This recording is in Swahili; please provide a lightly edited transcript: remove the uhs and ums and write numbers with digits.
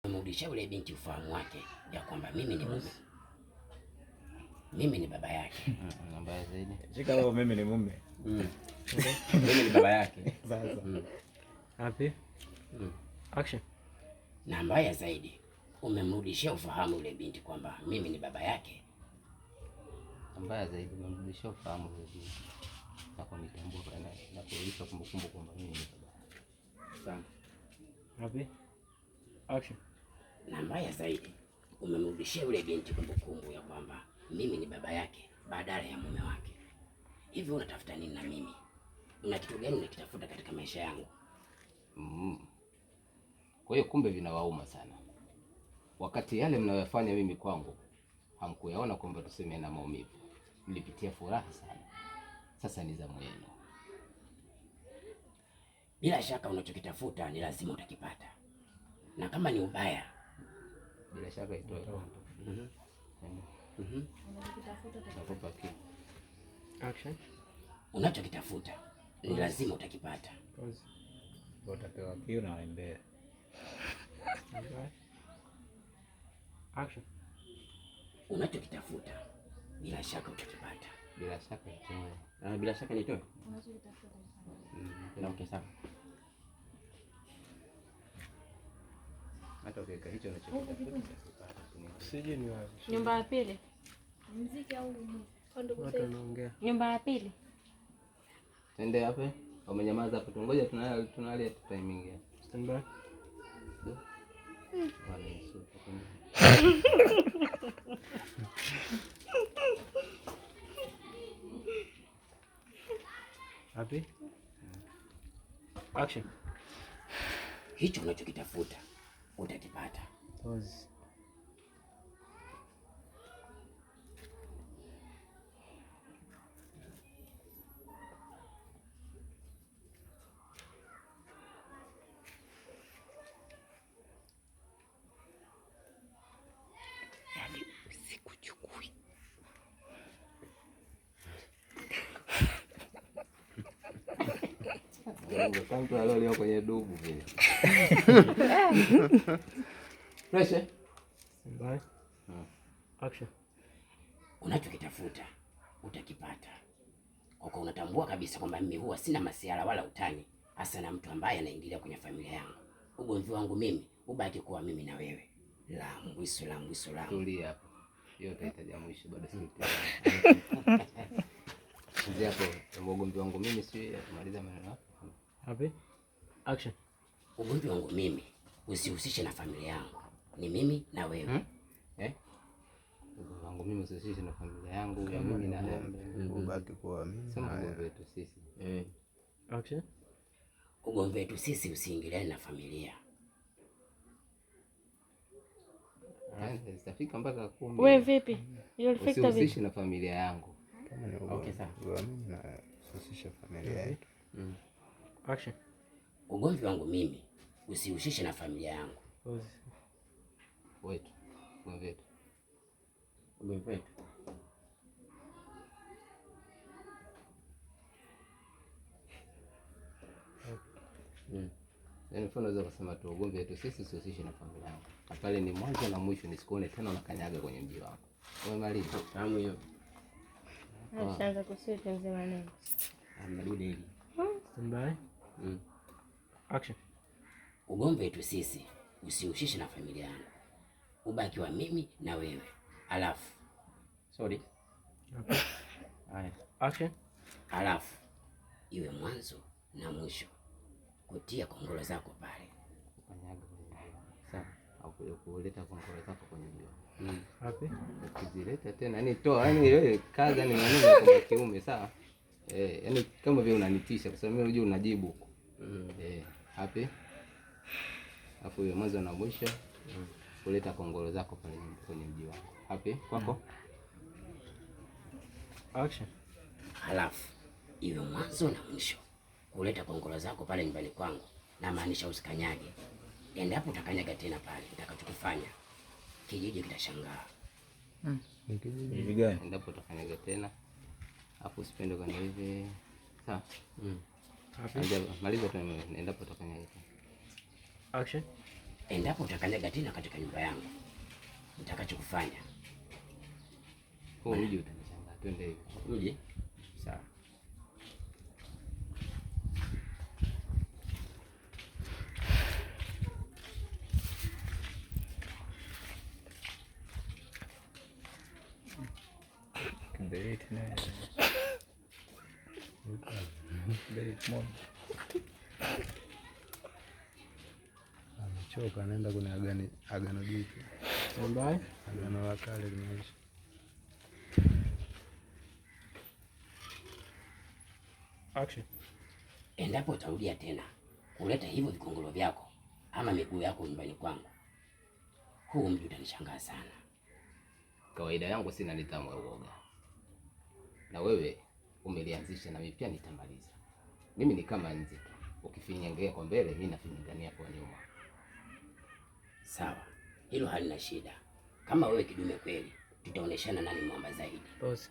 Mrudishia yule binti ufahamu wake ya kwamba mimi ni mume, mimi ni baba yake. Mbaya zaidi, shika wewe, mimi ni mume, mimi ni baba yake. Sasa happy action. Na mbaya zaidi, umemrudishia ufahamu yule binti kwamba mimi ni baba yake. Mbaya zaidi, umemrudishia ufahamu yule binti na kunitambua na kurudisha kumbukumbu kwamba mimi ni baba yake. Sawa. Happy action. Na mbaya zaidi, umemrudishia yule binti kumbukumbu ya kwamba mimi ni baba yake badala ya mume wake. Hivi unatafuta nini na mimi? Una kitu gani unakitafuta katika maisha yangu? Kwa hiyo kumbe vinawauma sana, wakati yale mnayofanya mimi kwangu hamkuyaona kwamba tuseme na maumivu. Mlipitia furaha sana, sasa ni zamu yenu. Bila shaka unachokitafuta ni lazima utakipata, na kama ni ubaya bila shaka itoe. Action. Unachokitafuta ni lazima utakipata. Utapewa kiu na wembea. Action. Unachokitafuta bila shaka utakipata. Bila shaka itoe. Bila shaka nitoe. Unachokitafuta. Okay, sawa. Hata ukiweka hicho unachokitafuta. Sije ni wapi? Nyumba ya pili. Muziki au watu wanaongea. nyumba ya pili. Twende hapo. Wamenyamaza hapo. Tungoja tunalia timing. Stand by. Happy action. Hicho unachokitafuta utakipata. Pause. Yaani sikuchukui. Tangu leo kwenye dubu vile. Fresh. Stand by. Action. Unachokitafuta utakipata. Kwa unatambua kabisa kwamba mimi huwa sina masiara wala utani hasa na mtu ambaye anaingilia kwenye familia yangu. Ugomvi wangu mimi ubaki kuwa mimi na wewe. La mbwisu la mbwisu la. Tulia hapo. Hiyo itahitaji mwisho bado sikutia. Ndio hapo ugomvi wangu mimi si atumaliza maneno hapo. Happy action. Ugomvi wangu mimi usihusishe na familia yangu. Ni mimi na wewe. Ugomvi wangu mimi usihusishe na familia yangu, ya mimi na wewe. Ubaki kwa mimi. Sema ugomvi wetu sisi. Action. Ugomvi wetu sisi usiingiliane na familia. Zitafika mpaka 10. Wewe vipi? Hiyo ilifika vipi? Usihusishe na familia yangu. Kama ni okay, sawa. Mimi na usihusishe familia yetu. Action. Ugomvi wangu mimi usihusishe na familia yangu. Pause. Wetu. Ugomvi wetu. Ugomvi wetu. Yaani mfano unaweza kusema tu ugomvi wetu sisi usihusishe na familia yangu. Pale ni mwanzo na mwisho, nisikuone tena unakanyaga kwenye mji wangu. Umemaliza? Tamu hiyo. Ashaanza kusita mzima nini? Amerudi hili. Stand by. Action. Ugomvi wetu sisi usihusishe na familia yangu. Ubaki wa mimi na wewe. Alafu. Sorry. Haya. Action. Alafu iwe mwanzo na mwisho. Kutia kongolo zako pale. Kanyaga kwenye mji wangu. Sawa. Au kuleta kongolo zako kwenye mji wangu. Happy. Ukizileta tena yani toa yani wewe kaza ni maneno ya kiume sawa? Yani kama vile unanitisha kwa sababu mimi unajua unajibu huko. Happy. Hapo hiyo mwanzo na mwisho. Kuleta kongolo zako pale kwenye mji wako. Happy kwako? Action. Halafu iwe mwanzo na mwisho. Kuleta kongolo zako pale nyumbani kwangu, na maanisha usikanyage. Endapo utakanyaga tena pale, nitakachokifanya kijiji kitashangaa. Kijiji gani? Endapo utakanyaga tena hapo usipende kwenda hivi. Sawa? Happy. Maliza tu endapo utakanyaga tena. Action. endapo utakanyaga tena katika nyumba yangu, nitakachokufanya Huu mji utanishangaa. Twende hivi. uje. Sawa. Kiberiti naye. Kiberiti moja. Amechoka, anaenda kwenye agano jipya. Stand by. Agano la kale limeisha. Action. Endapo utarudia tena kuleta hivyo vikongolo vyako ama miguu yako nyumbani kwangu, huu mji utanishangaa sana. Kawaida yangu sina nidhamu ya uoga, na wewe umelianzisha na mimi pia nitamaliza. Mimi ni kama nzi tu, ukifinyangea kwa mbele, mimi nafinyangania kwa nyuma. Sawa, hilo halina shida. Kama wewe kidume kweli, tutaoneshana nani mwamba zaidi. Pause.